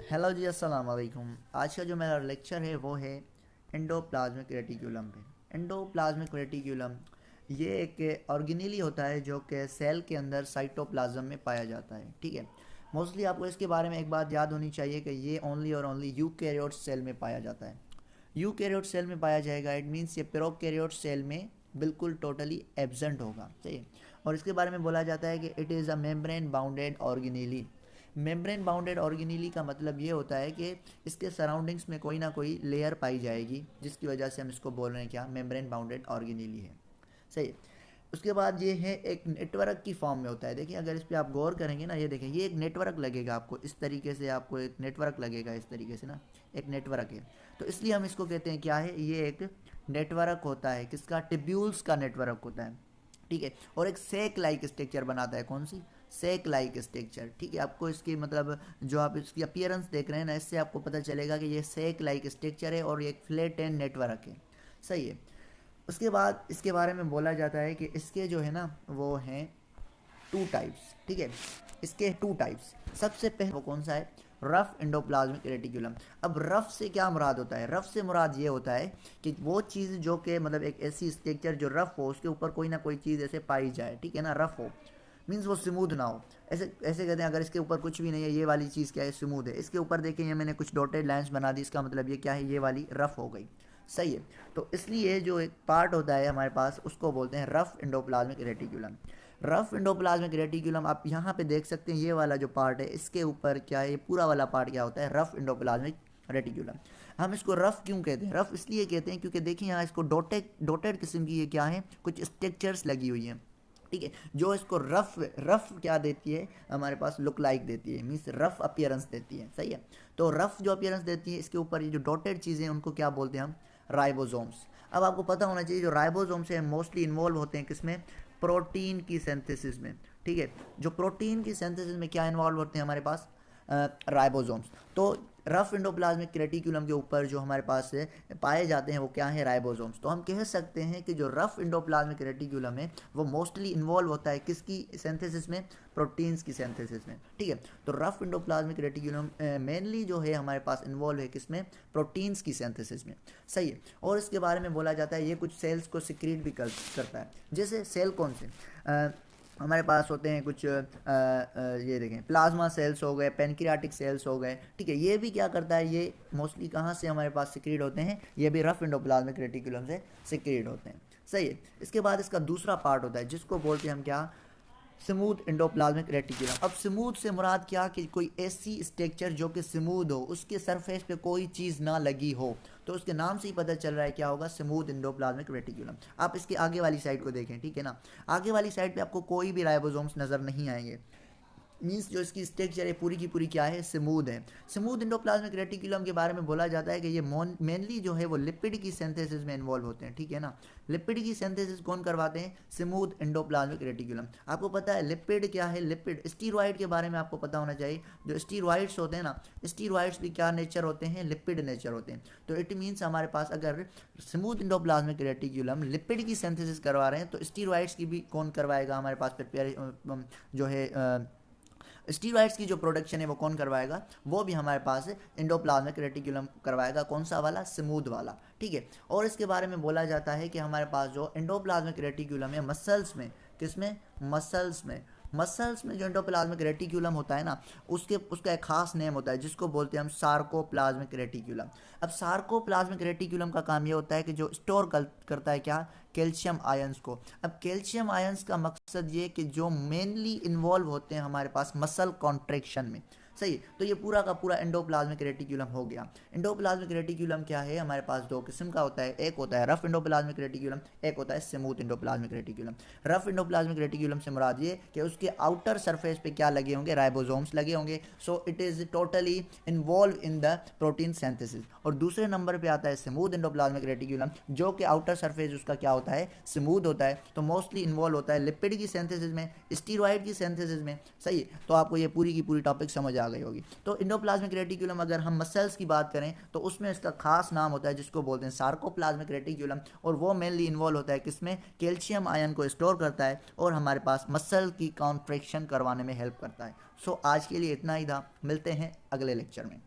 Hello जी, अस्सलाम वालेकुम। आज का जो मेरा लेक्चर है वो है एंडोप्लाज्मिक रेटिक्यूलम पे। एंडोप्लाज्मिक रेटिक्यूलम ये एक ऑर्गेनेली होता है जो कि सेल के अंदर साइटोप्लाज्म में पाया जाता है। ठीक है, मोस्टली आपको इसके बारे में एक बात याद होनी चाहिए कि ये ओनली और ओनली यूकैरियोट सेल में पाया जाता है। यूकैरियोट सेल में पाया जाएगा, इट मीन्स ये प्रोकैरियोट सेल में बिल्कुल टोटली एब्सेंट होगा। ठीक है, और इसके बारे में बोला जाता है कि it is a membrane bounded organelle. Membrane bounded organelle का मतलब ये होता है कि इसके सराउंडिंग्स में कोई ना कोई लेयर पाई जाएगी, जिसकी वजह से हम इसको बोल रहे हैं क्या, मेम्ब्रेन बाउंडेड ऑर्गेनेली है। सही। उसके बाद ये है एक नेटवर्क की फॉर्म में होता है। देखिए, अगर इस पर आप गौर करेंगे ना, ये देखें, ये एक नेटवर्क लगेगा आपको इस तरीके से, आपको एक नेटवर्क लगेगा इस तरीके से ना, एक नेटवर्क है। तो इसलिए हम इसको कहते हैं क्या है, ये एक नेटवर्क होता है। किसका? टिब्यूल्स का नेटवर्क होता है। ठीक है, और एक सेक लाइक स्ट्रक्चर बनाता है। कौन सी? सेक लाइक स्ट्रक्चर। ठीक है, आपको इसकी मतलब जो आप इसकी अपीयरेंस देख रहे हैं ना, इससे आपको पता चलेगा कि ये सेक लाइक स्ट्रक्चर है और ये एक फ्लैट एंड नेटवर्क है। सही है। उसके बाद इसके बारे में बोला जाता है कि इसके जो है ना वो हैं टू टाइप्स। ठीक है, इसके टू टाइप्स। सबसे पहले वो कौन सा है? Rough endoplasmic reticulum. अब रफ से क्या मुराद होता है? रफ से मुराद ये होता है कि वो चीज़ जो कि मतलब एक ऐसी स्ट्रक्चर जो रफ हो, उसके ऊपर कोई ना कोई चीज़ ऐसे पाई जाए। ठीक है ना, रफ हो मीन्स वो स्मूथ ना हो। ऐसे ऐसे कहते हैं, अगर इसके ऊपर कुछ भी नहीं है, ये वाली चीज़ क्या है? स्मूथ है। इसके ऊपर देखें, ये मैंने कुछ डॉटेड लाइंस बना दी, इसका मतलब ये क्या है? ये वाली रफ हो गई। सही है। तो इसलिए जो एक पार्ट होता है हमारे पास, उसको बोलते हैं rough endoplasmic reticulum. Rough endoplasmic reticulum आप यहाँ पे देख सकते हैं, ये वाला जो पार्ट है इसके ऊपर क्या है, ये पूरा वाला पार्ट क्या होता है? Rough endoplasmic reticulum. हम इसको रफ क्यों कहते हैं? रफ इसलिए कहते हैं क्योंकि देखिए यहाँ इसको डॉटेड डॉटेड किस्म की ये क्या है, कुछ स्ट्रक्चर्स लगी हुई हैं। ठीक है, जो इसको रफ रफ क्या देती है, हमारे पास लुक लाइक देती है, मीन्स रफ अपीयरेंस देती है। सही है। तो रफ जो अपीयरेंस देती है, इसके ऊपर ये जो डॉटेड चीज़ें हैं उनको क्या बोलते हैं हम? राइबोसोम्स। अब आपको पता होना चाहिए, जो राइबोसोम्स हैं मोस्टली इन्वॉल्व होते हैं किसमें? प्रोटीन की सिंथेसिस में। ठीक है, जो प्रोटीन की सिंथेसिस में क्या इन्वॉल्व होते हैं हमारे पास? राइबोसोम्स। तो रफ एंडोप्लाज्मिक रेटिकुलम के ऊपर जो हमारे पास पाए जाते हैं वो क्या है? राइबोसोम्स। तो हम कह सकते हैं कि जो रफ एंडोप्लाज्मिक रेटिकुलम है वो मोस्टली इन्वॉल्व होता है किसकी सिंथेसिस में? प्रोटीन्स की सिंथेसिस में। ठीक है, तो रफ एंडोप्लाज्मिक रेटिकुलम मेनली जो है हमारे पास इन्वॉल्व है किसमें? प्रोटीन्स की सिंथेसिस में। सही है। और इसके बारे में बोला जाता है ये कुछ सेल्स को सिक्रीट भी करता है। जैसे सेल कौन से हमारे पास होते हैं कुछ ये देखें, प्लाज्मा सेल्स हो गए, पेनक्रियाटिक सेल्स हो गए। ठीक है, ये भी क्या करता है, ये मोस्टली कहाँ से हमारे पास सिक्रीट होते हैं? ये भी रफ एंडोप्लाज्मिक रेटिकुलम से सिक्रीट होते हैं। सही है। इसके बाद इसका दूसरा पार्ट होता है जिसको बोलते हैं हम क्या? Smooth endoplasmic reticulum. अब स्मूथ से मुराद क्या, कि कोई ऐसी स्ट्रक्चर जो कि स्मूथ हो, उसके सरफेस पे कोई चीज़ ना लगी हो। तो उसके नाम से ही पता चल रहा है क्या होगा? Smooth endoplasmic reticulum. आप इसके आगे वाली साइड को देखें। ठीक है ना, आगे वाली साइड पे आपको कोई भी राइबोसोम्स नज़र नहीं आएंगे। मीन्स जो इसकी स्ट्रक्चर है पूरी की पूरी क्या है? स्मूथ है। स्मूथ एंडोप्लाज्मिक रेटिकुलम के बारे में बोला जाता है कि ये मेनली जो है वो लिपिड की सिंथेसिस में इन्वॉल्व होते हैं। ठीक है ना, लिपिड की सिंथेसिस कौन करवाते हैं? Smooth endoplasmic reticulum. आपको पता है लिपिड क्या है? लिपिड स्टीरॉयड के बारे में आपको पता होना चाहिए। जो स्टीरॉयड्स होते हैं ना, स्टीरॉयड्स भी क्या नेचर होते हैं? लिपिड नेचर होते हैं। तो इट मीन्स हमारे पास अगर स्मूथ एंडोप्लाज्मिक रेटिकुलम लिपिड की सिंथेसिस करवा रहे हैं, तो स्टीरॉयड्स की भी कौन करवाएगा हमारे पास? प्रिपेयर जो है स्टीरॉइड्स की जो प्रोडक्शन है वो कौन करवाएगा? वो भी हमारे पास एंडोप्लाज्मिक रेटिकुलम करवाएगा। कौन सा वाला? स्मूथ वाला। ठीक है, और इसके बारे में बोला जाता है कि हमारे पास जो एंडोप्लाज्मिक रेटिकुलम है मसल्स में, किसमें? मसल्स में। मसल्स में जो एंडोप्लाज्मिक रेटिकुलम होता है ना, उसका एक खास नेम होता है जिसको बोलते हैं हम सार्कोप्लाज्मिक रेटिकुलम। अब सार्कोप्लाज्मिक रेटिकुलम का काम ये होता है कि जो स्टोर करता है क्या? कैल्शियम आयंस को। अब कैल्शियम आयंस का मकसद ये कि जो मेनली इन्वॉल्व होते हैं हमारे पास मसल कॉन्ट्रैक्शन में। सही। तो ये पूरा का पूरा एंडोप्लाज्मिक रेटिकुलम हो गया। एंडोप्लाज्मिक रेटिकुलम क्या है? हमारे पास दो किस्म का होता है, एक होता है रफ एंडोप्लाज्मिक रेटिकुलम, एक होता है smooth endoplasmic reticulum. Rough endoplasmic reticulum से मुराद ये कि उसके आउटर सरफेस पे क्या लगे होंगे? राइबोसोम्स लगे होंगे। So it is totally involve in the protein synthesis. और दूसरे नंबर पे आता है स्मूथ एंडोप्लाज्मिक रेटिकुलम, जो कि आउटर सरफेस उसका क्या होता है? स्मूथ होता है। तो मोस्टली इन्वॉल्व होता है लिपिड की सिंथेसिस में, स्टीरॉयड की सिंथेसिस में। सही। तो आपको ये पूरी की पूरी टॉपिक समझ आ गई होगी। तो एंडोप्लाज्मिक रेटिकुलम अगर हम मसल्स की बात करें तो उसमें इसका खास नाम होता है जिसको बोलते हैं सार्कोप्लाज्मिक रेटिकुलम। और वो मेनली इन्वॉल्व होता है किसमें? कैल्शियम आयन को स्टोर करता है और हमारे पास मसल की कॉन्ट्रैक्शन करवाने में हेल्प करता है। सो आज के लिए इतना ही था, मिलते हैं अगले लेक्चर में।